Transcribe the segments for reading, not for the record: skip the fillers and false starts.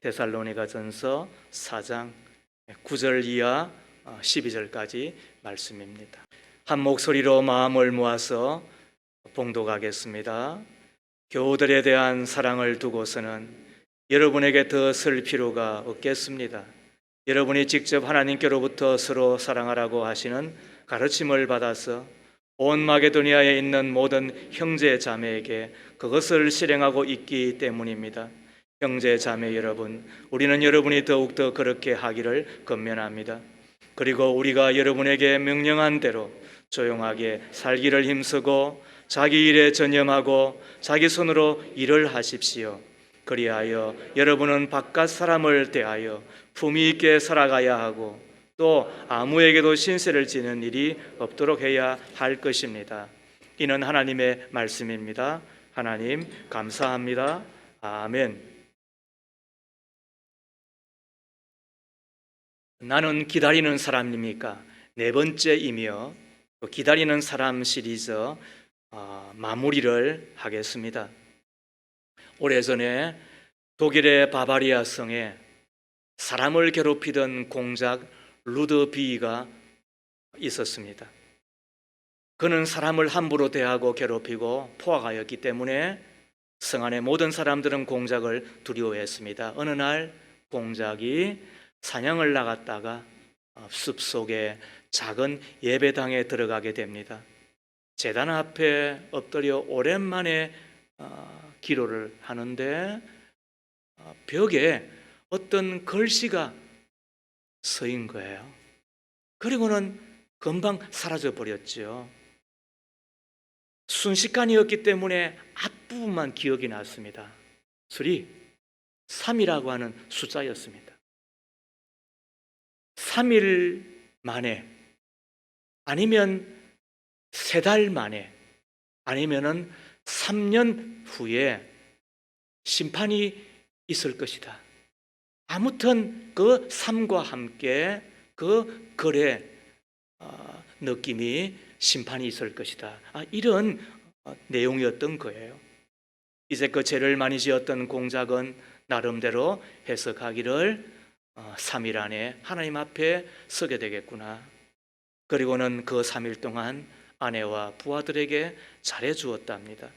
데살로니가전서 4장 9절 이하 12절까지 말씀입니다. 한 목소리로 마음을 모아서 봉독하겠습니다. 교우들에 대한 사랑을 두고서는 여러분에게 더 쓸 필요가 없겠습니다. 여러분이 직접 하나님께로부터 서로 사랑하라고 하시는 가르침을 받아서 온 마게도니아에 있는 모든 형제 자매에게 그것을 실행하고 있기 때문입니다. 형제 자매 여러분, 우리는 여러분이 더욱더 그렇게 하기를 권면합니다. 그리고 우리가 여러분에게 명령한 대로 조용하게 살기를 힘쓰고 자기 일에 전념하고 자기 손으로 일을 하십시오. 그리하여 여러분은 바깥 사람을 대하여 품위 있게 살아가야 하고 또 아무에게도 신세를 지는 일이 없도록 해야 할 것입니다. 이는 하나님의 말씀입니다. 하나님 감사합니다. 아멘. 나는 기다리는 사람입니까? 네 번째이며 기다리는 사람 시리즈 마무리를 하겠습니다. 오래전에 독일의 바바리아 성에 사람을 괴롭히던 공작 루드비히가 있었습니다. 그는 사람을 함부로 대하고 괴롭히고 포악하였기 때문에 성 안의 모든 사람들은 공작을 두려워했습니다. 어느 날 공작이 사냥을 나갔다가 숲속에 작은 예배당에 들어가게 됩니다. 제단 앞에 엎드려 오랜만에 기도를 하는데 벽에 어떤 글씨가 서인 거예요. 그리고는 금방 사라져 버렸죠. 순식간이었기 때문에 앞부분만 기억이 났습니다. 3이라고 하는 숫자였습니다. 3일 만에 아니면 3달 만에 아니면은 3년 후에 심판이 있을 것이다. 아무튼 그 3과 함께 그 글의 느낌이 심판이 있을 것이다. 이런 내용이었던 거예요. 이제 그 죄를 많이 지었던 공작은 나름대로 해석하기를 3일 안에 하나님 앞에 서게 되겠구나. 그리고는 그 3일 동안 아내와 부하들에게 잘해 주었답니다.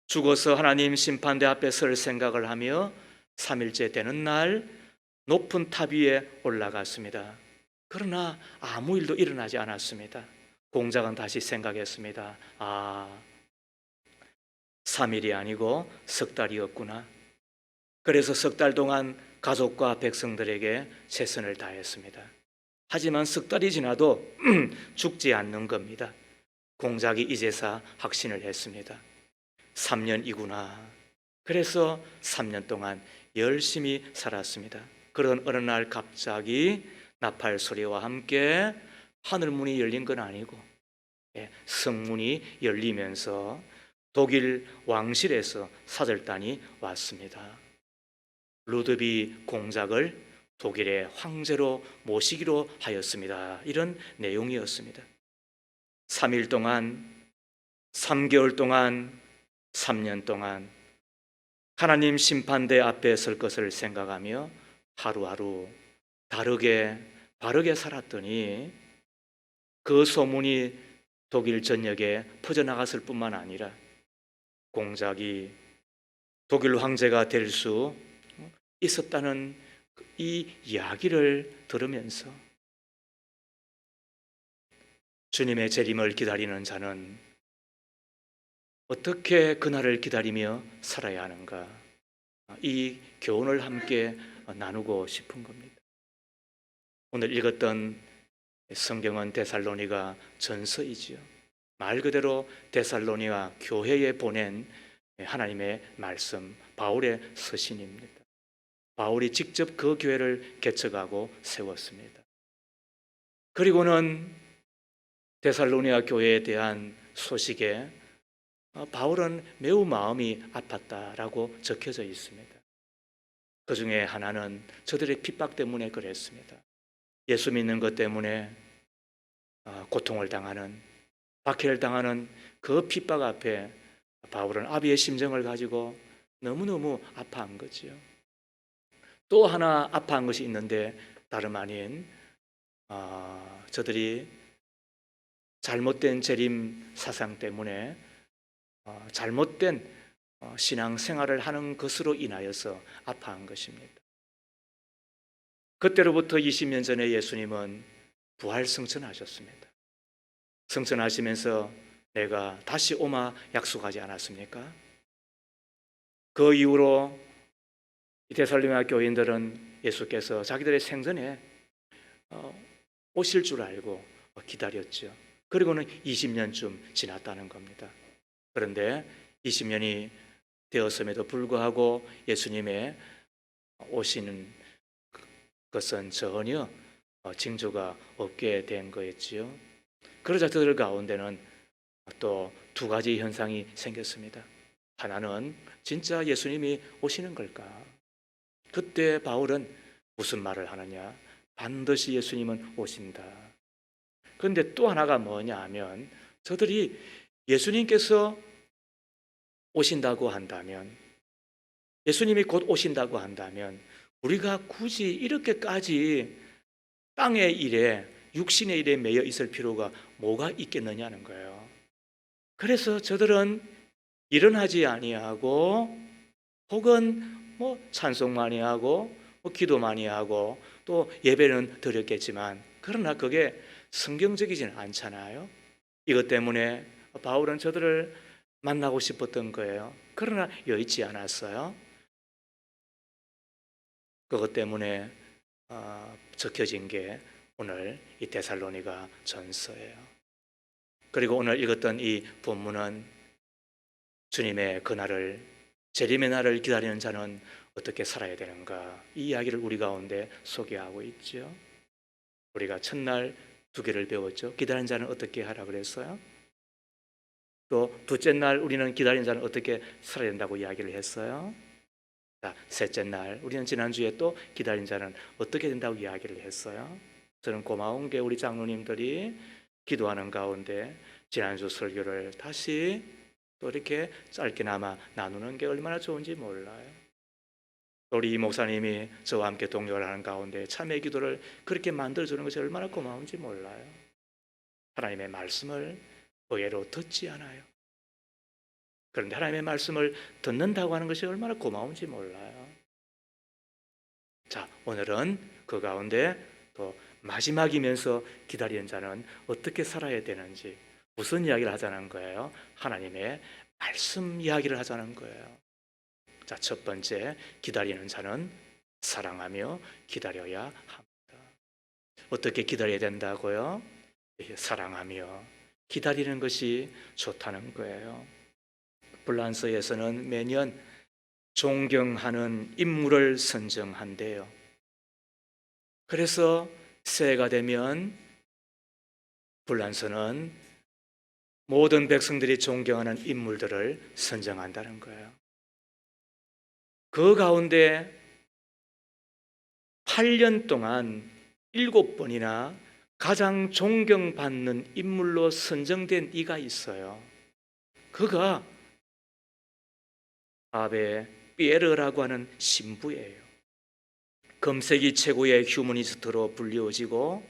죽어서 하나님 심판대 앞에 설 생각을 하며 3일째 되는 날 높은 탑 위에 올라갔습니다. 그러나 아무 일도 일어나지 않았습니다. 공작은 다시 생각했습니다. 3일이 아니고 석 달이었구나. 그래서 석 달 동안 가족과 백성들에게 최선을 다했습니다. 하지만 석 달이 지나도 죽지 않는 겁니다. 공작이 이제서 확신을 했습니다. 3년이구나. 그래서 3년 동안 열심히 살았습니다. 그런 어느 날 갑자기 나팔 소리와 함께 하늘문이 열린 건 아니고 성문이 열리면서 독일 왕실에서 사절단이 왔습니다. 루드비 공작을 독일의 황제로 모시기로 하였습니다. 이런 내용이었습니다. 3일 동안, 3개월 동안, 3년 동안 하나님 심판대 앞에 설 것을 생각하며 하루하루 다르게 바르게 살았더니 그 소문이 독일 전역에 퍼져나갔을 뿐만 아니라 공작이 독일 황제가 될 수 있었다는 이 이야기를 들으면서 주님의 재림을 기다리는 자는 어떻게 그날을 기다리며 살아야 하는가, 이 교훈을 함께 나누고 싶은 겁니다. 오늘 읽었던 성경은 데살로니가 전서이지요. 말 그대로 데살로니가 교회에 보낸 하나님의 말씀, 바울의 서신입니다. 바울이 직접 그 교회를 개척하고 세웠습니다. 그리고는 데살로니가 교회에 대한 소식에 바울은 매우 마음이 아팠다라고 적혀져 있습니다. 그 중에 하나는 저들의 핍박 때문에 그랬습니다. 예수 믿는 것 때문에 고통을 당하는, 박해를 당하는 그 핍박 앞에 바울은 아비의 심정을 가지고 너무너무 아파한 거지요. 또 하나 아파한 것이 있는데 다름 아닌 저들이 잘못된 재림 사상 때문에 잘못된 신앙 생활을 하는 것으로 인하여서 아파한 것입니다. 그때로부터 20년 전에 예수님은 부활 승천하셨습니다. 승천하시면서 내가 다시 오마 약속하지 않았습니까? 그 이후로 이 데살로니가 교인들은 예수께서 자기들의 생전에 오실 줄 알고 기다렸죠. 그리고는 20년쯤 지났다는 겁니다. 그런데 20년이 되었음에도 불구하고 예수님의 오시는 것은 전혀 징조가 없게 된 거였지요. 그러자 그들 가운데는 또 두 가지 현상이 생겼습니다. 하나는 진짜 예수님이 오시는 걸까? 그때 바울은 무슨 말을 하느냐? 반드시 예수님은 오신다. 그런데 또 하나가 뭐냐 하면 저들이 예수님께서 오신다고 한다면, 예수님이 곧 오신다고 한다면 우리가 굳이 이렇게까지 땅의 일에, 육신의 일에 매여 있을 필요가 뭐가 있겠느냐는 거예요. 그래서 저들은 일어나지 아니하고 혹은 찬송 많이 하고 기도 많이 하고 또 예배는 드렸겠지만 그러나 그게 성경적이지는 않잖아요. 이것 때문에 바울은 저들을 만나고 싶었던 거예요. 그러나 여의치 않았어요. 그것 때문에 적혀진 게 오늘 이 데살로니가 전서예요. 그리고 오늘 읽었던 이 본문은 주님의 그날을, 재림의 날을 기다리는 자는 어떻게 살아야 되는가, 이 이야기를 우리 가운데 소개하고 있죠. 우리가 첫날 2개를 배웠죠. 기다리는 자는 어떻게 하라 그랬어요? 또 둘째 날 우리는 기다리는 자는 어떻게 살아야 된다고 이야기를 했어요. 자, 셋째 날 우리는 지난주에 또 기다리는 자는 어떻게 된다고 이야기를 했어요. 저는 고마운 게 우리 장로님들이 기도하는 가운데 지난주 설교를 다시 또 이렇게 짧게나마 나누는 게 얼마나 좋은지 몰라요. 우리 이 목사님이 저와 함께 동역을 하는 가운데 참회 기도를 그렇게 만들어주는 것이 얼마나 고마운지 몰라요. 하나님의 말씀을 의외로 듣지 않아요. 그런데 하나님의 말씀을 듣는다고 하는 것이 얼마나 고마운지 몰라요. 자, 오늘은 그 가운데 또 마지막이면서 기다리는 자는 어떻게 살아야 되는지, 무슨 이야기를 하자는 거예요? 하나님의 말씀 이야기를 하자는 거예요. 자, 첫 번째, 기다리는 자는 사랑하며 기다려야 합니다. 어떻게 기다려야 된다고요? 사랑하며 기다리는 것이 좋다는 거예요. 불란서에서는 매년 존경하는 인물을 선정한대요. 그래서 새해가 되면 불란서는 모든 백성들이 존경하는 인물들을 선정한다는 거예요. 그 가운데 8년 동안 7번이나 가장 존경받는 인물로 선정된 이가 있어요. 그가 아베 피에르라고 하는 신부예요. 금세기 최고의 휴머니스트로 불리워지고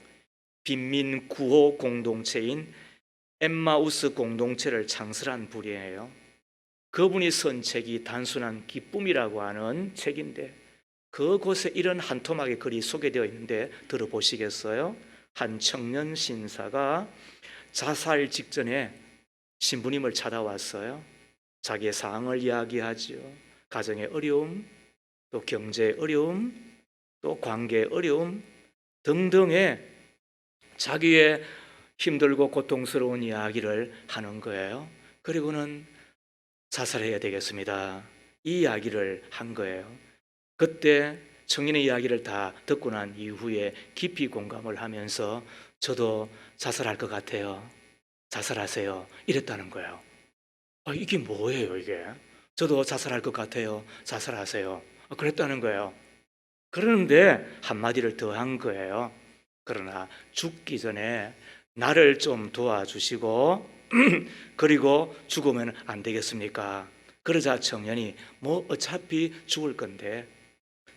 빈민 구호 공동체인 엠마우스 공동체를 창설한 분이에요. 그분이 쓴 책이 단순한 기쁨이라고 하는 책인데 그곳에 이런 한 토막의 글이 소개되어 있는데 들어보시겠어요? 한 청년 신사가 자살 직전에 신부님을 찾아왔어요. 자기의 상황을 이야기하죠. 가정의 어려움, 또 경제의 어려움, 또 관계의 어려움 등등의 자기의 힘들고 고통스러운 이야기를 하는 거예요. 그리고는 자살해야 되겠습니다. 이 이야기를 한 거예요. 그때 청년의 이야기를 다 듣고 난 이후에 깊이 공감을 하면서 저도 자살할 것 같아요. 자살하세요. 이랬다는 거예요. 이게 뭐예요, 이게? 저도 자살할 것 같아요. 자살하세요. 그랬다는 거예요. 그런데 한마디를 더 한 거예요. 그러나 죽기 전에 나를 좀 도와주시고 그리고 죽으면 안 되겠습니까? 그러자 청년이 어차피 죽을 건데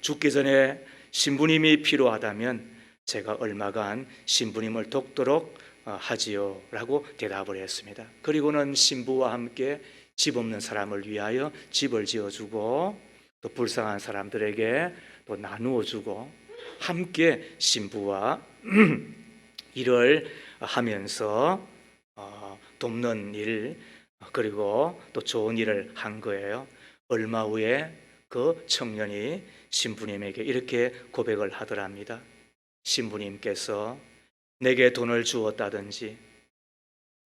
죽기 전에 신부님이 필요하다면 제가 얼마간 신부님을 돕도록 하지요 라고 대답을 했습니다. 그리고는 신부와 함께 집 없는 사람을 위하여 집을 지어주고 또 불쌍한 사람들에게 또 나누어주고 함께 신부와 일을 하면서 돕는 일, 그리고 또 좋은 일을 한 거예요. 얼마 후에 그 청년이 신부님에게 이렇게 고백을 하더랍니다. 신부님께서 내게 돈을 주었다든지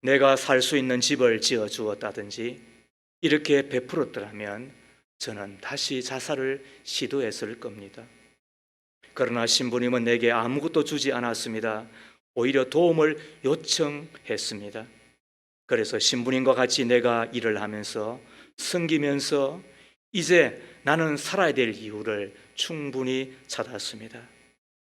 내가 살 수 있는 집을 지어 주었다든지 이렇게 베풀었더라면 저는 다시 자살을 시도했을 겁니다. 그러나 신부님은 내게 아무것도 주지 않았습니다. 오히려 도움을 요청했습니다. 그래서 신부님과 같이 내가 일을 하면서 섬기면서 이제 나는 살아야 될 이유를 충분히 찾았습니다.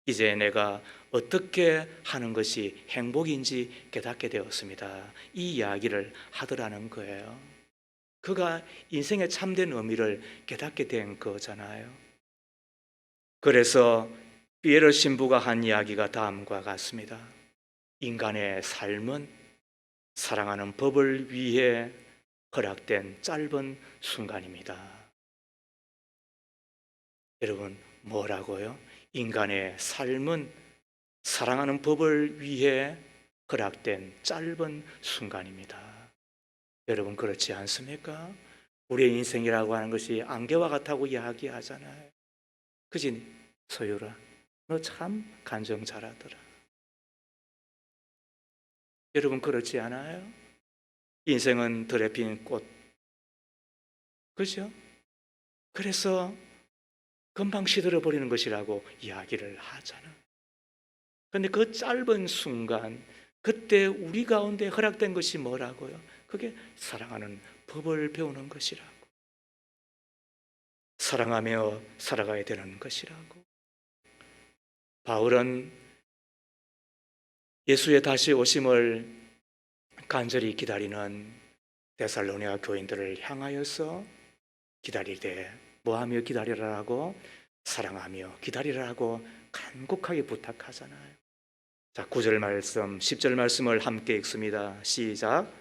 이제 내가 어떻게 하는 것이 행복인지 깨닫게 되었습니다. 이 이야기를 하더라는 거예요. 그가 인생의 참된 의미를 깨닫게 된 거잖아요. 그래서 피에르 신부가 한 이야기가 다음과 같습니다. 인간의 삶은 사랑하는 법을 위해 허락된 짧은 순간입니다. 여러분, 뭐라고요? 인간의 삶은 사랑하는 법을 위해 허락된 짧은 순간입니다. 여러분, 그렇지 않습니까? 우리의 인생이라고 하는 것이 안개와 같다고 이야기하잖아요. 그지, 소유라? 너 참 간증 잘하더라. 여러분, 그렇지 않아요? 인생은 들에 핀 꽃, 그죠? 그래서 금방 시들어버리는 것이라고 이야기를 하잖아. 그런데 그 짧은 순간, 그때 우리 가운데 허락된 것이 뭐라고요? 그게 사랑하는 법을 배우는 것이라고. 사랑하며 살아가야 되는 것이라고. 바울은 예수의 다시 오심을 간절히 기다리는 데살로니가 교인들을 향하여서 기다리되 뭐하며 기다리라고? 사랑하며 기다리라고 간곡하게 부탁하잖아요. 자, 9절 말씀, 10절 말씀을 함께 읽습니다. 시작.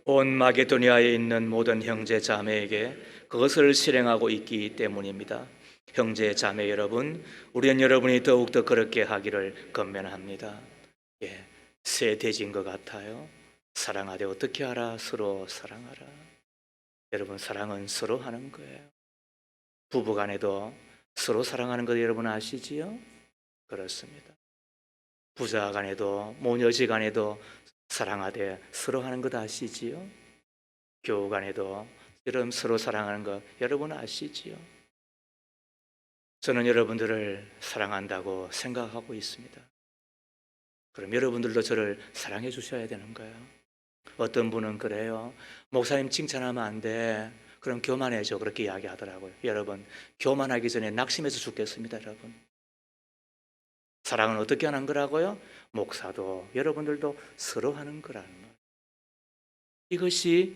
온 마게도니아에 있는 모든 형제 자매에게 그것을 실행하고 있기 때문입니다. 형제 자매 여러분, 우리는 여러분이 더욱더 그렇게 하기를 권면합니다. 새 돼지인 것 같아요. 사랑하되 어떻게 하라? 서로 사랑하라. 여러분, 사랑은 서로 하는 거예요. 부부간에도 서로 사랑하는 거 여러분 아시지요? 그렇습니다. 부자간에도 모녀지간에도 사랑하되 서로 하는 것 아시지요? 교우간에도 여러분 서로 사랑하는 것 여러분 아시지요? 저는 여러분들을 사랑한다고 생각하고 있습니다. 그럼 여러분들도 저를 사랑해 주셔야 되는 거예요. 어떤 분은 그래요. 목사님 칭찬하면 안 돼. 그럼 교만해져. 그렇게 이야기하더라고요. 여러분, 교만하기 전에 낙심해서 죽겠습니다. 여러분, 사랑은 어떻게 하는 거라고요? 목사도 여러분들도 서로 하는 거라는 거예요. 이것이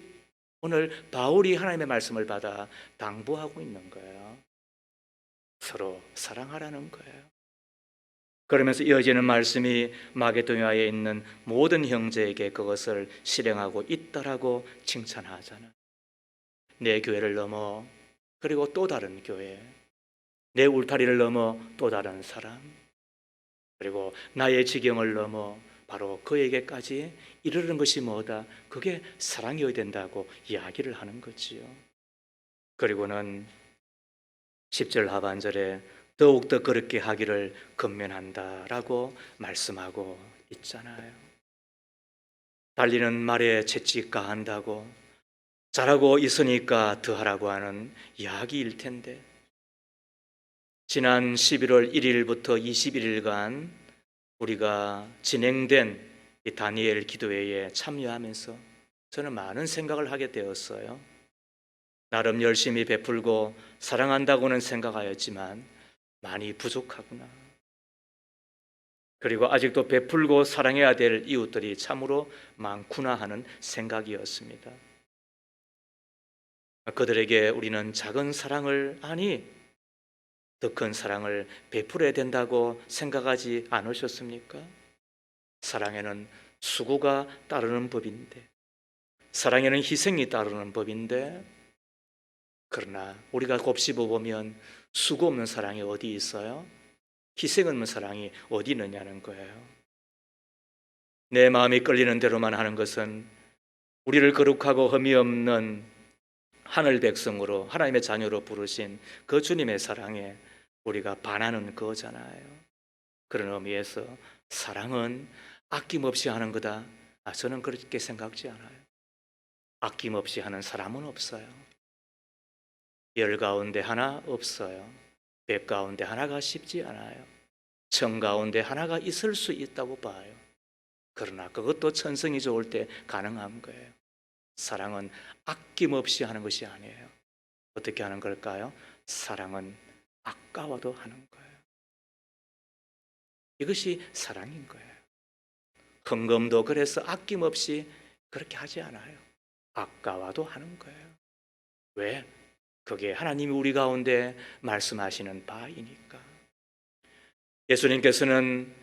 오늘 바울이 하나님의 말씀을 받아 당부하고 있는 거예요. 서로 사랑하라는 거예요. 그러면서 이어지는 말씀이 마게도니아에 있는 모든 형제에게 그것을 실행하고 있다라고 칭찬하잖아요. 내 교회를 넘어 그리고 또 다른 교회, 내 울타리를 넘어 또 다른 사람, 그리고 나의 지경을 넘어 바로 그에게까지 이르는 것이 뭐다? 그게 사랑이어야 된다고 이야기를 하는 거지요. 그리고는 10절 하반절에 더욱더 그렇게 하기를 권면한다라고 말씀하고 있잖아요. 달리는 말에 채찍 가한다고 잘하고 있으니까 더하라고 하는 이야기일 텐데, 지난 11월 1일부터 21일간 우리가 진행된 이 다니엘 기도회에 참여하면서 저는 많은 생각을 하게 되었어요. 나름 열심히 베풀고 사랑한다고는 생각하였지만 많이 부족하구나. 그리고 아직도 베풀고 사랑해야 될 이웃들이 참으로 많구나 하는 생각이었습니다. 그들에게 우리는 작은 사랑을, 아니 더 큰 사랑을 베풀어야 된다고 생각하지 않으셨습니까? 사랑에는 수고가 따르는 법인데, 사랑에는 희생이 따르는 법인데, 그러나 우리가 곱씹어 보면 수고 없는 사랑이 어디 있어요? 희생 없는 사랑이 어디 있느냐는 거예요. 내 마음이 끌리는 대로만 하는 것은 우리를 거룩하고 흠이 없는 하늘 백성으로, 하나님의 자녀로 부르신 그 주님의 사랑에 우리가 반하는 거잖아요. 그런 의미에서 사랑은 아낌없이 하는 거다. 저는 그렇게 생각지 않아요. 아낌없이 하는 사람은 없어요. 열 가운데 하나 없어요. 백 가운데 하나가 쉽지 않아요. 천 가운데 하나가 있을 수 있다고 봐요. 그러나 그것도 천성이 좋을 때 가능한 거예요. 사랑은 아낌없이 하는 것이 아니에요. 어떻게 하는 걸까요? 사랑은 아까워도 하는 거예요. 이것이 사랑인 거예요. 헌금도 그래서 아낌없이 그렇게 하지 않아요. 아까워도 하는 거예요. 왜? 그게 하나님이 우리 가운데 말씀하시는 바이니까. 예수님께서는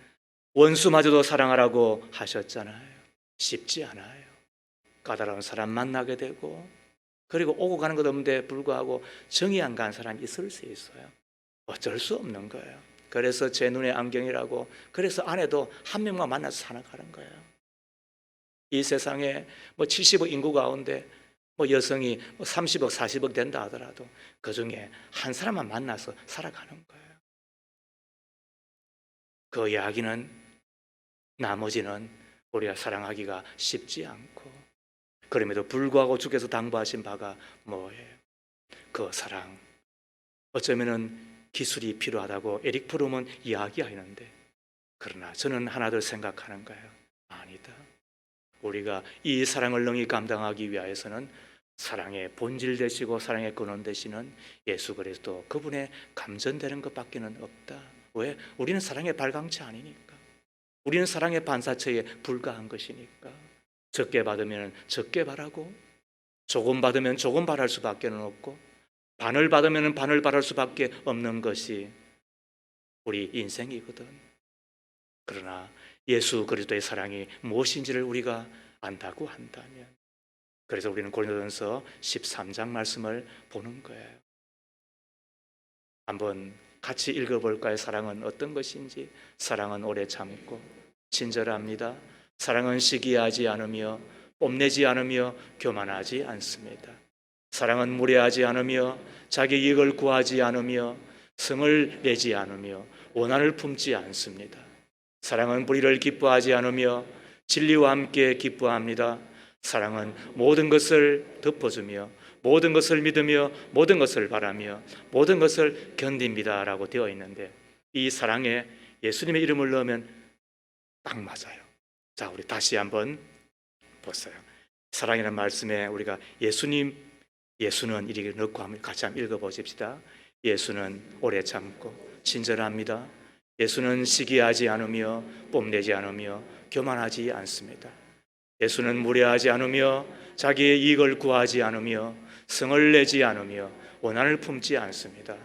원수마저도 사랑하라고 하셨잖아요. 쉽지 않아요. 까다로운 사람 만나게 되고, 그리고 오고 가는 것 없는데 불구하고 정이 안 간 사람이 있을 수 있어요. 어쩔 수 없는 거예요. 그래서 제 눈의 안경이라고, 그래서 아내도 한 명만 만나서 살아가는 거예요. 이 세상에 70억 인구 가운데 여성이 30억, 40억 된다 하더라도 그 중에 한 사람만 만나서 살아가는 거예요. 그 이야기는 나머지는 우리가 사랑하기가 쉽지 않고, 그럼에도 불구하고 주께서 당부하신 바가 뭐예요? 그 사랑. 어쩌면은 기술이 필요하다고 에릭 프롬은 이야기하는데, 그러나 저는 하나둘 생각하는 거예요. 아니다. 우리가 이 사랑을 능히 감당하기 위해서는 사랑의 본질 되시고 사랑의 근원 되시는 예수 그리스도, 그분의 감전되는 것밖에는 없다. 왜? 우리는 사랑의 발광체 아니니까. 우리는 사랑의 반사체에 불과한 것이니까. 적게 받으면 적게 바라고, 조금 받으면 조금 바랄 수밖에 없고, 반을 받으면 반을 바랄 수밖에 없는 것이 우리 인생이거든. 그러나 예수 그리스도의 사랑이 무엇인지를 우리가 안다고 한다면, 그래서 우리는 고린도전서 13장 말씀을 보는 거예요. 한번 같이 읽어볼까요? 사랑은 어떤 것인지. 사랑은 오래 참고 친절합니다. 사랑은 시기하지 않으며 뽐내지 않으며 교만하지 않습니다. 사랑은 무례하지 않으며 자기 이익을 구하지 않으며 성을 내지 않으며 원한을 품지 않습니다. 사랑은 불의를 기뻐하지 않으며 진리와 함께 기뻐합니다. 사랑은 모든 것을 덮어주며 모든 것을 믿으며 모든 것을 바라며 모든 것을 견딥니다 라고 되어 있는데, 이 사랑에 예수님의 이름을 넣으면 딱 맞아요. 자, 우리 다시 한번 보세요. 사랑이라는 말씀에 우리가 예수는 이렇게 넣고 한번 같이 한번 읽어보십시다. 예수는 오래 참고 친절합니다. 예수는 시기하지 않으며 뽐내지 않으며 교만하지 않습니다. 예수는 무례하지 않으며 자기의 이익을 구하지 않으며 성을 내지 않으며 원한을 품지 않습니다.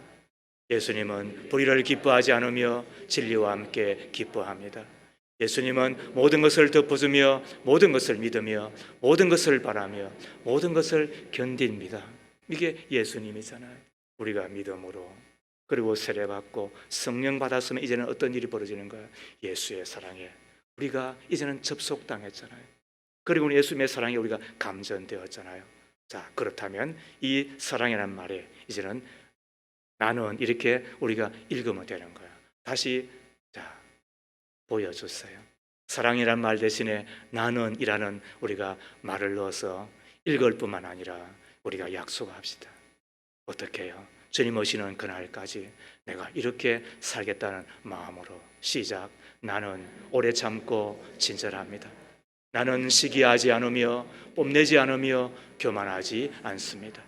예수님은 불의를 기뻐하지 않으며 진리와 함께 기뻐합니다. 예수님은 모든 것을 덮어주며 모든 것을 믿으며 모든 것을 바라며 모든 것을 견딥니다. 이게 예수님이잖아요. 우리가 믿음으로, 그리고 세례받고 성령 받았으면 이제는 어떤 일이 벌어지는 거예요? 예수의 사랑에 우리가 이제는 접속당했잖아요. 그리고 예수님의 사랑에 우리가 감전되었잖아요. 자, 그렇다면 이 사랑이라는 말에 이제는 나는, 이렇게 우리가 읽으면 되는 거예요. 다시 자, 보여주세요. 사랑이란 말 대신에 나는이라는 우리가 말을 넣어서 읽을 뿐만 아니라 우리가 약속합시다. 어떻게 해요? 주님 오시는 그날까지 내가 이렇게 살겠다는 마음으로 시작. 나는 오래 참고 친절합니다. 나는 시기하지 않으며 뽐내지 않으며 교만하지 않습니다.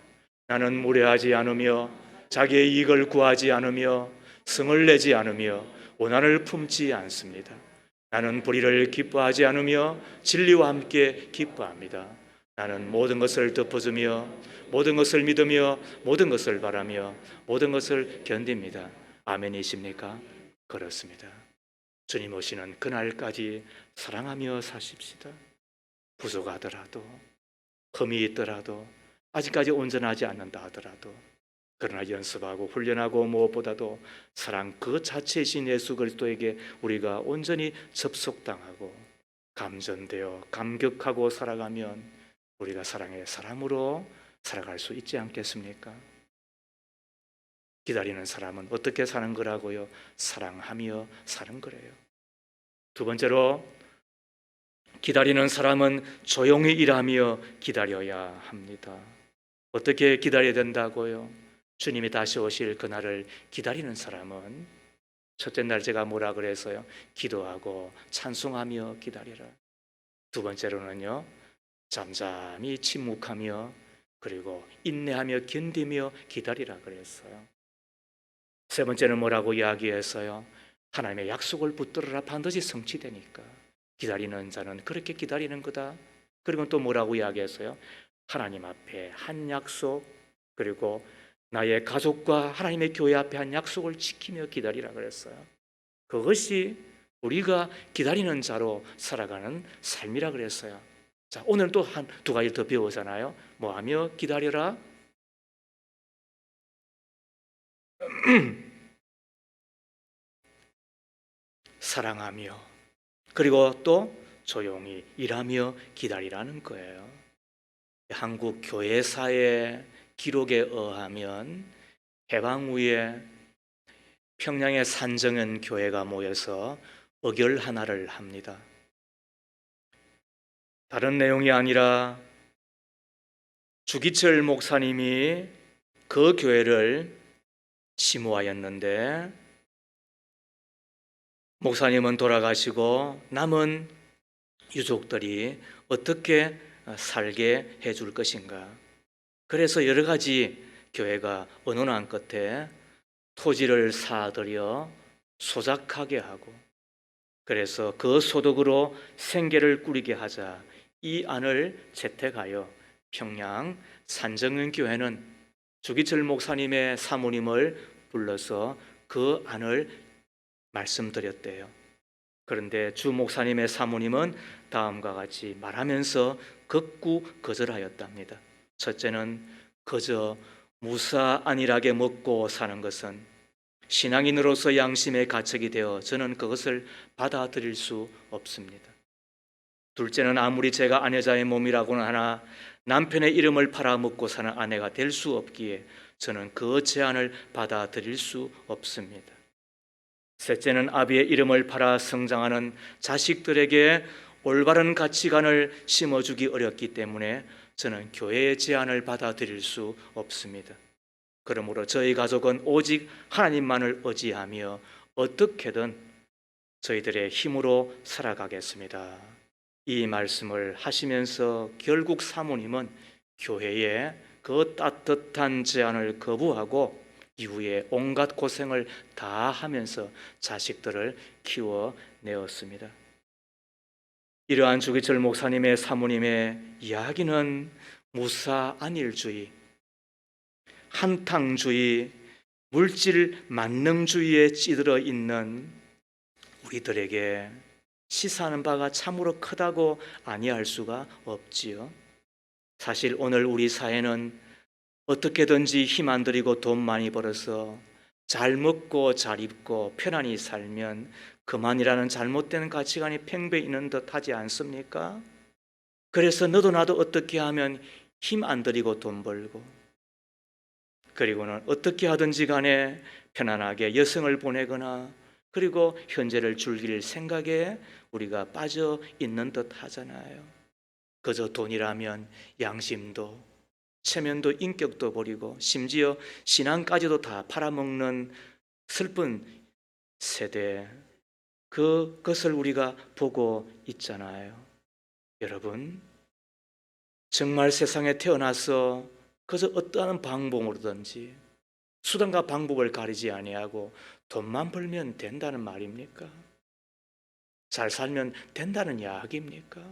나는 무례하지 않으며 자기의 이익을 구하지 않으며 성을 내지 않으며 원한을 품지 않습니다. 나는 불의를 기뻐하지 않으며 진리와 함께 기뻐합니다. 나는 모든 것을 덮어주며 모든 것을 믿으며 모든 것을 바라며 모든 것을 견딥니다. 아멘이십니까? 그렇습니다. 주님 오시는 그날까지 사랑하며 사십시다. 부족하더라도, 흠이 있더라도, 아직까지 온전하지 않는다 하더라도, 그러나 연습하고 훈련하고 무엇보다도 사랑 그 자체이신 예수 그리스도에게 우리가 온전히 접속당하고 감전되어 감격하고 살아가면 우리가 사랑의 사람으로 살아갈 수 있지 않겠습니까? 기다리는 사람은 어떻게 사는 거라고요? 사랑하며 사는 거래요. 두 번째로, 기다리는 사람은 조용히 일하며 기다려야 합니다. 어떻게 기다려야 된다고요? 주님이 다시 오실 그날을 기다리는 사람은 첫째 날 제가 뭐라 그래서요? 기도하고 찬송하며 기다리라. 두 번째로는요, 잠잠히 침묵하며 그리고 인내하며 견디며 기다리라 그랬어요. 세 번째는 뭐라고 이야기했어요? 하나님의 약속을 붙들어라. 반드시 성취되니까 기다리는 자는 그렇게 기다리는 거다. 그리고 또 뭐라고 이야기했어요? 하나님 앞에 한 약속, 그리고 나의 가족과 하나님의 교회 앞에 한 약속을 지키며 기다리라 그랬어요. 그것이 우리가 기다리는 자로 살아가는 삶이라 그랬어요. 자, 오늘 또 한 두 가지 더 배우잖아요. 뭐 하며 기다려라? 사랑하며, 그리고 또 조용히 일하며 기다리라는 거예요. 한국 교회사의 기록에 의하면 해방 후에 평양의 산정현 교회가 모여서 의결 하나를 합니다. 다른 내용이 아니라 주기철 목사님이 그 교회를 심호하였는데 목사님은 돌아가시고 남은 유족들이 어떻게 살게 해줄 것인가. 그래서 여러 가지 교회가 의논한 끝에 토지를 사들여 소작하게 하고, 그래서 그 소득으로 생계를 꾸리게 하자 이 안을 채택하여 평양 산정현 교회는 주기철 목사님의 사모님을 불러서 그 안을 말씀드렸대요. 그런데 주 목사님의 사모님은 다음과 같이 말하면서 극구 거절하였답니다. 첫째는 그저 무사 안일하게 먹고 사는 것은 신앙인으로서 양심의 가책이 되어 저는 그것을 받아들일 수 없습니다. 둘째는 아무리 제가 아내자의 몸이라고는 하나 남편의 이름을 팔아먹고 사는 아내가 될 수 없기에 저는 그 제안을 받아들일 수 없습니다. 셋째는 아비의 이름을 팔아 성장하는 자식들에게 올바른 가치관을 심어주기 어렵기 때문에 저는 교회의 제안을 받아들일 수 없습니다. 그러므로 저희 가족은 오직 하나님만을 의지하며 어떻게든 저희들의 힘으로 살아가겠습니다. 이 말씀을 하시면서 결국 사모님은 교회의 그 따뜻한 제안을 거부하고 이후에 온갖 고생을 다 하면서 자식들을 키워내었습니다. 이러한 주기철 목사님의 사모님의 이야기는 무사안일주의, 한탕주의, 물질 만능주의에 찌들어 있는 우리들에게 시사하는 바가 참으로 크다고 아니할 수가 없지요. 사실 오늘 우리 사회는 어떻게든지 힘 안 들이고 돈 많이 벌어서 잘 먹고 잘 입고 편안히 살면 그만이라는 잘못된 가치관이 팽배해 있는 듯 하지 않습니까? 그래서 너도 나도 어떻게 하면 힘 안 들이고 돈 벌고, 그리고는 어떻게 하든지 간에 편안하게 여성을 보내거나 그리고 현재를 즐길 생각에 우리가 빠져 있는 듯 하잖아요. 그저 돈이라면 양심도 체면도 인격도 버리고 심지어 신앙까지도 다 팔아먹는 슬픈 세대, 그것을 우리가 보고 있잖아요. 여러분, 정말 세상에 태어나서 그저 어떠한 방법으로든지 수단과 방법을 가리지 아니하고 돈만 벌면 된다는 말입니까? 잘 살면 된다는 이야기입니까?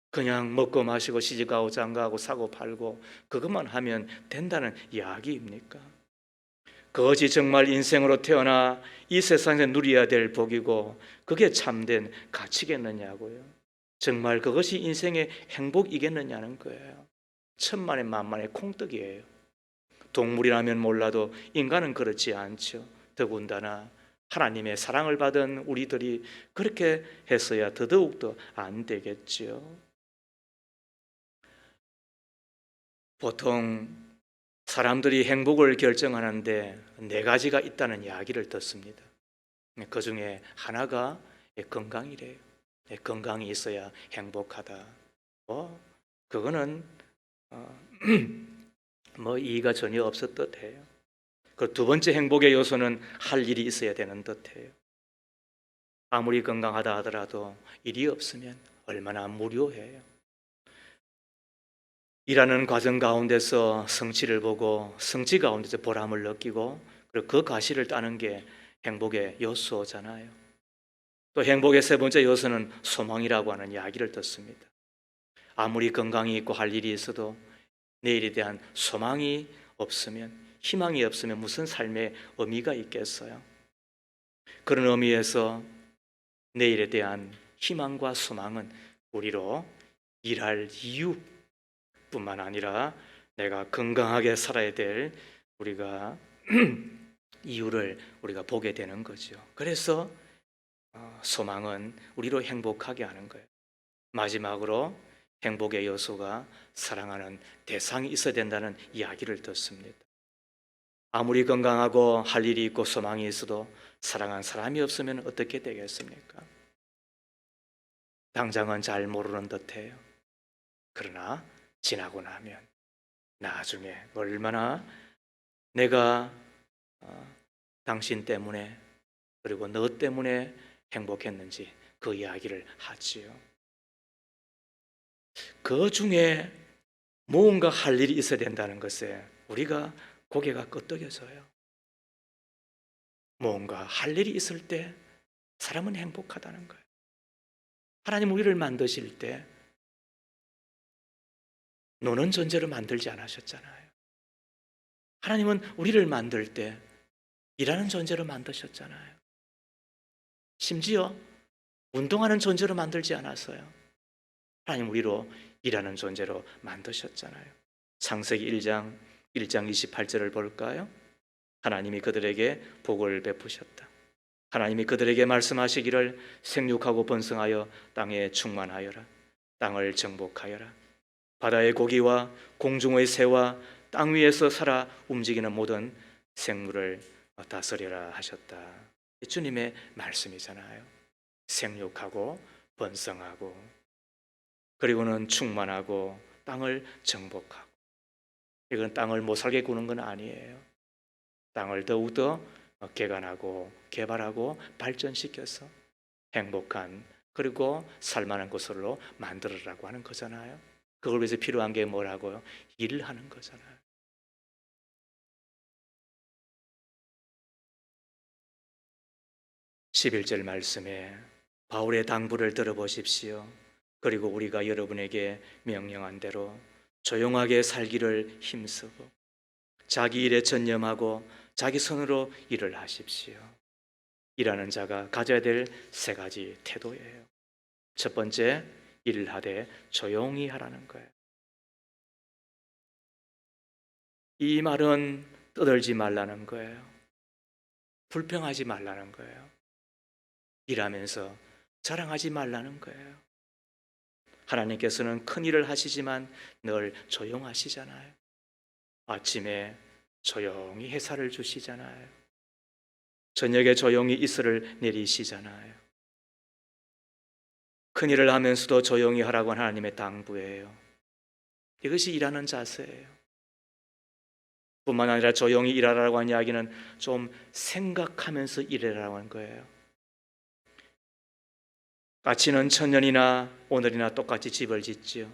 그냥 먹고 마시고 시집가고 장가가고 사고 팔고 그것만 하면 된다는 이야기입니까? 그것이 정말 인생으로 태어나 이 세상에 누려야 될 복이고 그게 참된 가치겠느냐고요. 정말 그것이 인생의 행복이겠느냐는 거예요. 천만에 만만의 콩떡이에요. 동물이라면 몰라도 인간은 그렇지 않죠. 더군다나 하나님의 사랑을 받은 우리들이 그렇게 했어야 더더욱더 안 되겠죠. 보통 사람들이 행복을 결정하는데 네 가지가 있다는 이야기를 듣습니다. 그 중에 하나가 건강이래요. 건강이 있어야 행복하다. 그거는 뭐 이의가 전혀 없을 듯해요. 그 두 번째 행복의 요소는 할 일이 있어야 되는 듯해요. 아무리 건강하다 하더라도 일이 없으면 얼마나 무료해요. 일하는 과정 가운데서 성취를 보고 성취 가운데서 보람을 느끼고 그리고 그 가시를 따는 게 행복의 요소잖아요. 또 행복의 세 번째 요소는 소망이라고 하는 이야기를 듣습니다. 아무리 건강이 있고 할 일이 있어도 내일에 대한 소망이 없으면, 희망이 없으면 무슨 삶의 의미가 있겠어요? 그런 의미에서 내일에 대한 희망과 소망은 우리로 일할 이유뿐만 아니라 내가 건강하게 살아야 될 우리가 이유를 우리가 보게 되는 거죠. 그래서 소망은 우리로 행복하게 하는 거예요. 마지막으로 행복의 요소가 사랑하는 대상이 있어야 된다는 이야기를 듣습니다. 아무리 건강하고 할 일이 있고 소망이 있어도 사랑하는 사람이 없으면 어떻게 되겠습니까? 당장은 잘 모르는 듯해요. 그러나 지나고 나면 나중에 얼마나 내가 당신 때문에 그리고 너 때문에 행복했는지 그 이야기를 하지요. 그 중에 뭔가 할 일이 있어야 된다는 것에 우리가 고개가 끄덕여져요. 뭔가 할 일이 있을 때 사람은 행복하다는 거예요. 하나님 우리를 만드실 때 노는 존재로 만들지 않으셨잖아요. 하나님은 우리를 만들 때 일하는 존재로 만드셨잖아요. 심지어 운동하는 존재로 만들지 않았어요. 하나님 우리로 일하는 존재로 만드셨잖아요. 창세기 1장 28절을 볼까요? 하나님이 그들에게 복을 베푸셨다. 하나님이 그들에게 말씀하시기를 생육하고 번성하여 땅에 충만하여라. 땅을 정복하여라. 바다의 고기와 공중의 새와 땅 위에서 살아 움직이는 모든 생물을 다스려라 하셨다. 주님의 말씀이잖아요. 생육하고 번성하고 그리고는 충만하고 땅을 정복하고 이건 땅을 못 살게 구는 건 아니에요. 땅을 더욱더 개간하고 개발하고 발전시켜서 행복한 그리고 살만한 곳으로 만들어라고 하는 거잖아요. 그걸 위해서 필요한 게 뭐라고요? 일을 하는 거잖아요. (11절) 말씀에 바울의 당부를 들어보십시오. 그리고 우리가 여러분에게 명령한 대로 조용하게 살기를 힘쓰고 자기 일에 전념하고 자기 손으로 일을 하십시오. 일하는 자가 가져야 될 세 가지 태도예요. 첫 번째, 일을 하되 조용히 하라는 거예요. 이 말은 떠들지 말라는 거예요. 불평하지 말라는 거예요. 일하면서 자랑하지 말라는 거예요. 하나님께서는 큰 일을 하시지만 늘 조용하시잖아요. 아침에 조용히 햇살을 주시잖아요. 저녁에 조용히 이슬을 내리시잖아요. 큰 일을 하면서도 조용히 하라고 하나님의 당부예요. 이것이 일하는 자세예요. 뿐만 아니라 조용히 일하라고 하는 이야기는 좀 생각하면서 일하라고 하는 거예요. 까치는 천년이나 오늘이나 똑같이 집을 짓지요.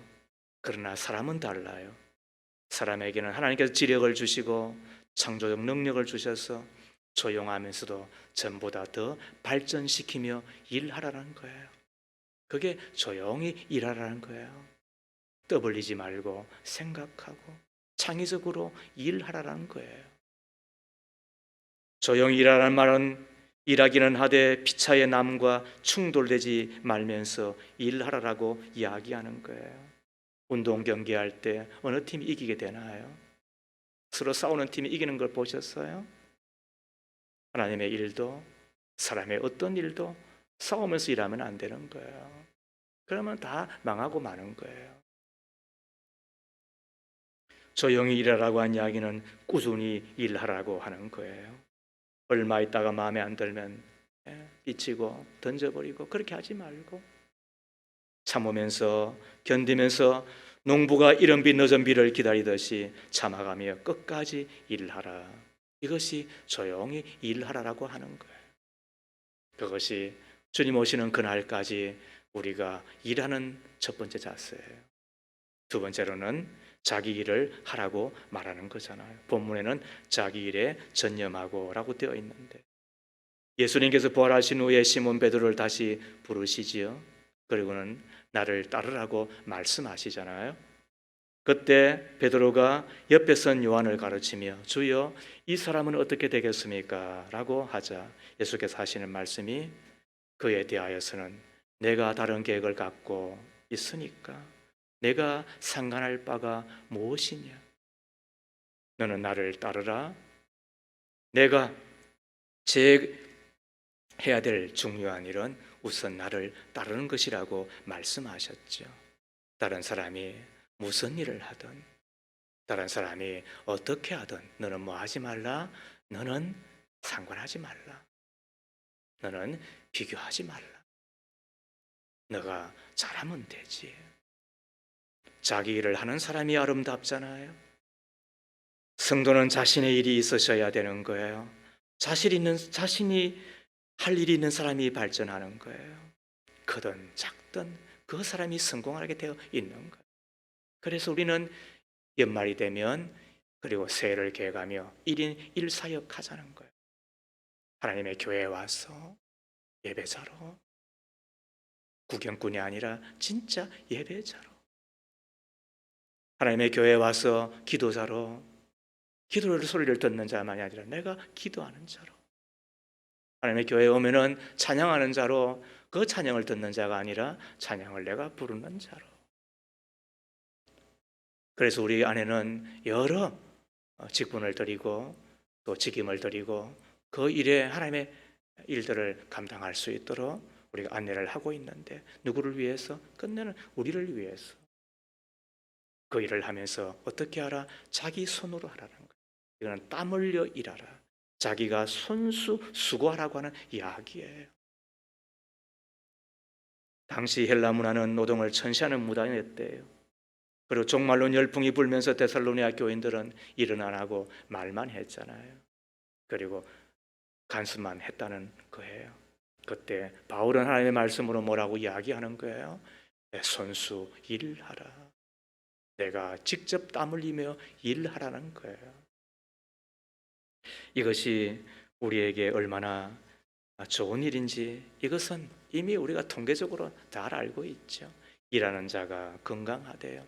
그러나 사람은 달라요. 사람에게는 하나님께서 지력을 주시고 창조적 능력을 주셔서 조용하면서도 전보다 더 발전시키며 일하라는 거예요. 그게 조용히 일하라는 거예요. 떠벌리지 말고 생각하고 창의적으로 일하라는 거예요. 조용히 일하라는 말은 일하기는 하되 피차의 남과 충돌되지 말면서 일하라라고 이야기하는 거예요. 운동 경기할 때 어느 팀이 이기게 되나요? 서로 싸우는 팀이 이기는 걸 보셨어요? 하나님의 일도 사람의 어떤 일도 싸우면서 일하면 안 되는 거예요. 그러면 다 망하고 마는 거예요. 조용히 일하라고 한 이야기는 꾸준히 일하라고 하는 거예요. 얼마 있다가 마음에 안 들면 삐치고 던져버리고 그렇게 하지 말고 참으면서 견디면서 농부가 이른 비 늦은 비를 기다리듯이 참아가며 끝까지 일하라. 이것이 조용히 일하라라고 하는 거예요. 그것이 주님 오시는 그날까지 우리가 일하는 첫 번째 자세예요. 두 번째로는 자기 일을 하라고 말하는 거잖아요. 본문에는 자기 일에 전념하고 라고 되어 있는데 예수님께서 부활하신 후에 시몬 베드로를 다시 부르시지요. 그리고는 나를 따르라고 말씀하시잖아요. 그때 베드로가 옆에 선 요한을 가르치며 주여 이 사람은 어떻게 되겠습니까? 라고 하자 예수께서 하시는 말씀이 그에 대하여서는 내가 다른 계획을 갖고 있으니까 내가 상관할 바가 무엇이냐? 너는 나를 따르라. 내가 제 해야 될 중요한 일은 우선 나를 따르는 것이라고 말씀하셨죠. 다른 사람이 무슨 일을 하든 다른 사람이 어떻게 하든 너는 뭐 하지 말라. 너는 상관하지 말라. 너는 비교하지 말라. 너가 잘하면 되지. 자기 일을 하는 사람이 아름답잖아요. 성도는 자신의 일이 있으셔야 되는 거예요. 자신이 할 일이 있는 사람이 발전하는 거예요. 크든 작든 그 사람이 성공하게 되어 있는 거예요. 그래서 우리는 연말이 되면 그리고 새해를 계획하며 1인 1사역 하자는 거예요. 하나님의 교회에 와서 예배자로, 구경꾼이 아니라 진짜 예배자로, 하나님의 교회에 와서 기도자로, 기도를 소리를 듣는 자만이 아니라 내가 기도하는 자로, 하나님의 교회에 오면은 찬양하는 자로, 그 찬양을 듣는 자가 아니라 찬양을 내가 부르는 자로. 그래서 우리 안에는 여러 직분을 드리고 또 직임을 드리고 그 일에 하나님의 일들을 감당할 수 있도록 우리가 안내를 하고 있는데 누구를 위해서? 끝내는 우리를 위해서. 그 일을 하면서 어떻게 하라? 자기 손으로 하라는 거예요. 이거는 땀 흘려 일하라. 자기가 손수 수고하라고 하는 이야기예요. 당시 헬라 문화는 노동을 천시하는 문화였대요. 그리고 종말론 열풍이 불면서 데살로니가 교인들은 일은 안 하고 말만 했잖아요. 그리고 간수만 했다는 거예요. 그때 바울은 하나님의 말씀으로 뭐라고 이야기하는 거예요? 내 손수 일하라. 내가 직접 땀 흘리며 일하라는 거예요. 이것이 우리에게 얼마나 좋은 일인지 이것은 이미 우리가 통계적으로 잘 알고 있죠. 일하는 자가 건강하대요.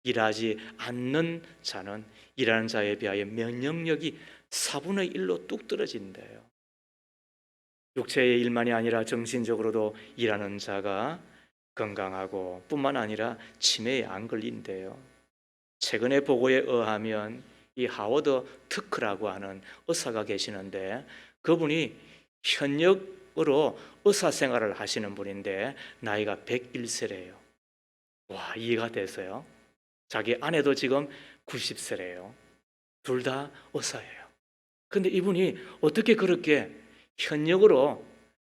일하지 않는 자는 일하는 자에 비하여 면역력이 4분의 1로 뚝 떨어진대요. 육체의 일만이 아니라 정신적으로도 일하는 자가 건강하고 뿐만 아니라 치매에 안 걸린대요. 최근의 보고에 의하면 이 하워드 특크라고 하는 의사가 계시는데 그분이 현역으로 의사 생활을 하시는 분인데 나이가 101세래요. 와, 이해가 돼서요. 자기 아내도 지금 90세래요. 둘 다 의사예요. 근데 이분이 어떻게 그렇게 현역으로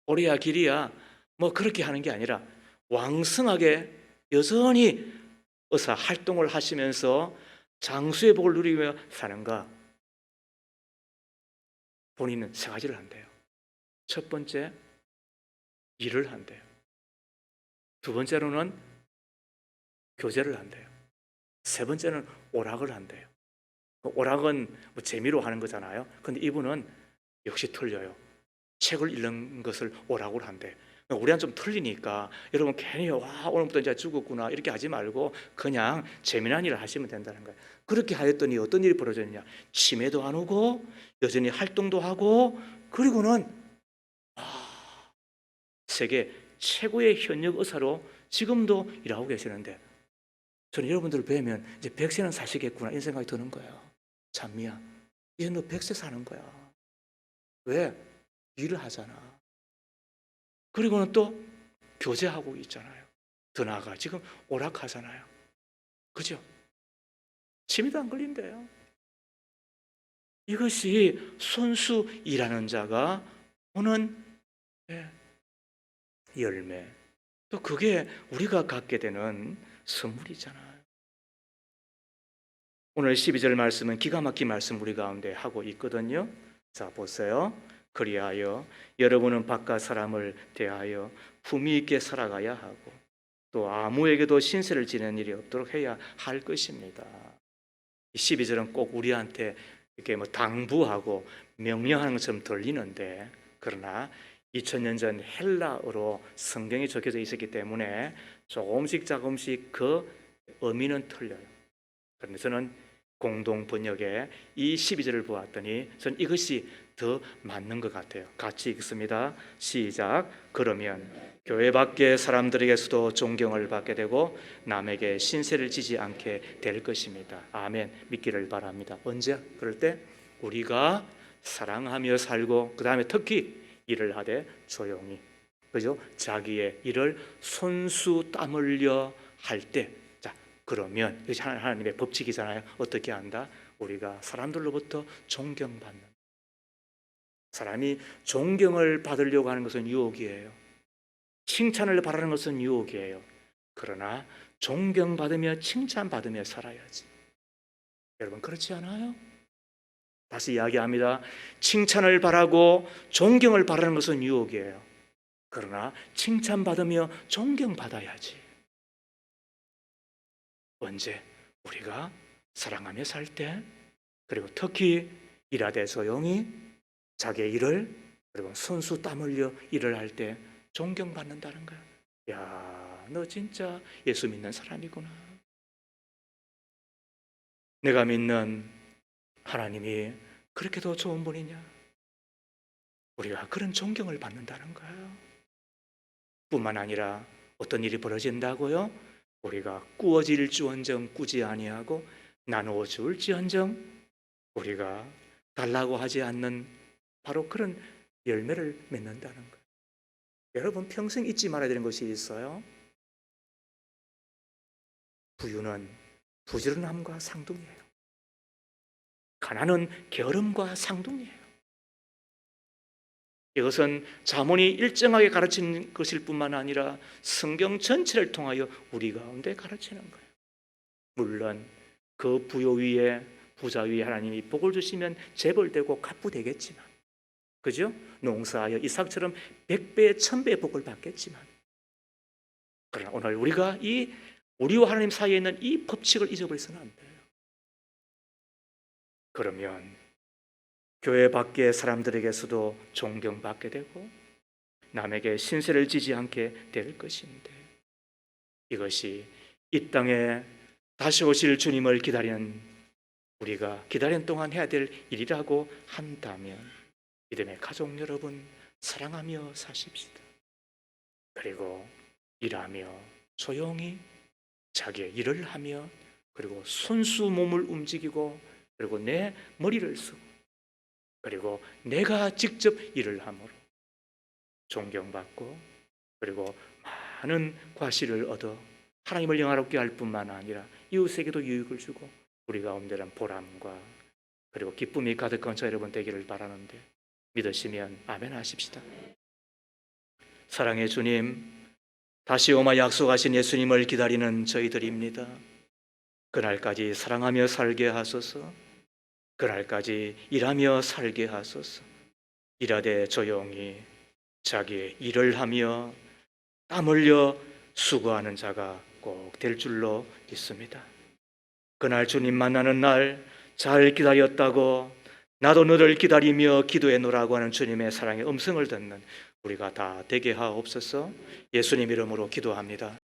오래야 길이야 뭐 그렇게 하는 게 아니라 왕성하게 여전히 의사 활동을 하시면서 장수의 복을 누리며 사는가? 본인은 세 가지를 한대요. 첫 번째, 일을 한대요. 두 번째로는 교제를 한대요. 세 번째는 오락을 한대요. 오락은 뭐 재미로 하는 거잖아요. 근데 이분은 역시 틀려요. 책을 읽는 것을 오락을 한대. 우리랑 좀 틀리니까 여러분 괜히 와 오늘부터 이제 죽었구나 이렇게 하지 말고 그냥 재미난 일을 하시면 된다는 거예요. 그렇게 하였더니 어떤 일이 벌어졌냐? 치매도 안 오고 여전히 활동도 하고, 그리고는 세계 최고의 현역 의사로 지금도 일하고 계시는데, 저는 여러분들을 뵈면 이제 100세는 사시겠구나 이런 생각이 드는 거예요. 찬미야, 이제 너 100세 사는 거야. 왜? 일을 하잖아. 그리고는 또 교제하고 있잖아요. 더 나아가 지금 오락하잖아요. 그죠? 치매도 안 걸린대요. 이것이 손수 일하는 자가 오는 열매, 또 그게 우리가 갖게 되는 선물이잖아요. 오늘 12절 말씀은 기가 막힌 말씀 우리 가운데 하고 있거든요. 자, 보세요. 그리하여 여러분은 바깥 사람을 대하여 품위 있게 살아가야 하고 또 아무에게도 신세를 지는 일이 없도록 해야 할 것입니다. 12절은 꼭 우리한테 이렇게 뭐 당부하고 명령하는 것처럼 들리는데, 그러나 2000년 전 헬라어로 성경이 적혀져 있었기 때문에 조금씩 그 의미는 틀려요. 그런데 저는 공동 번역에 이 12절을 보았더니 저는 이것이 더 맞는 것 같아요. 같이 읽습니다. 시작. 그러면 교회 밖의 사람들에게서도 존경을 받게 되고 남에게 신세를 지지 않게 될 것입니다. 아멘. 믿기를 바랍니다. 언제? 그럴 때 우리가 사랑하며 살고, 그 다음에 특히 일을 하되 조용히, 그죠? 자기의 일을 손수 땀 흘려 할 때, 자, 그러면 이것이 하나님의 법칙이잖아요. 어떻게 한다? 우리가 사람들로부터 존경받는, 사람이 존경을 받으려고 하는 것은 유혹이에요. 칭찬을 바라는 것은 유혹이에요. 그러나 존경받으며 칭찬받으며 살아야지. 여러분 그렇지 않아요? 다시 이야기합니다. 칭찬을 바라고 존경을 바라는 것은 유혹이에요. 그러나 칭찬받으며 존경받아야지. 언제? 우리가 사랑하며 살 때, 그리고 특히 일하되 조용히 자기의 일을, 그리고 손수 땀 흘려 일을 할 때 존경받는다는 거야. 야, 너 진짜 예수 믿는 사람이구나. 내가 믿는 하나님이 그렇게 더 좋은 분이냐? 우리가 그런 존경을 받는다는 거예요. 뿐만 아니라 어떤 일이 벌어진다고요? 우리가 꾸어질지언정 꾸지 아니하고 나누어 줄지언정 우리가 달라고 하지 않는 바로 그런 열매를 맺는다는 거예요. 여러분 평생 잊지 말아야 되는 것이 있어요. 부유는 부지런함과 상등이에요. 가난은 게으름과 상등이에요. 이것은 잠언이 일정하게 가르치는 것일 뿐만 아니라 성경 전체를 통하여 우리 가운데 가르치는 거예요. 물론 그 부요 위에, 부자 위에 하나님이 복을 주시면 재벌되고 갑부되겠지만, 그죠? 농사하여 이삭처럼 100배, 1000배의 복을 받겠지만, 그러나 오늘 우리가 우리와 하나님 사이에 있는 이 법칙을 잊어버려서는 안 돼요. 그러면 교회 밖의 사람들에게서도 존경받게 되고 남에게 신세를 지지 않게 될 것인데, 이것이 이 땅에 다시 오실 주님을 기다리는 우리가 기다리는 동안 해야 될 일이라고 한다면, 믿음의 가족 여러분, 사랑하며 사십시다. 그리고 일하며 조용히 자기의 일을 하며, 그리고 손수 몸을 움직이고, 그리고 내 머리를 쓰고, 그리고 내가 직접 일을 함으로 존경받고, 그리고 많은 과실을 얻어 하나님을 영화롭게 할 뿐만 아니라 이웃에게도 유익을 주고 우리 가운데는 보람과 그리고 기쁨이 가득한 저 여러분 되기를 바라는데, 믿으시면 아멘 하십시다. 사랑의 주님, 다시 오마 약속하신 예수님을 기다리는 저희들입니다. 그날까지 사랑하며 살게 하소서. 그날까지 일하며 살게 하소서. 일하되 조용히 자기의 일을 하며 땀 흘려 수고하는 자가 꼭 될 줄로 믿습니다. 그날 주님 만나는 날 잘 기다렸다고 나도 너를 기다리며 기도해 놓으라고 하는 주님의 사랑의 음성을 듣는 우리가 다 되게 하옵소서. 예수님 이름으로 기도합니다.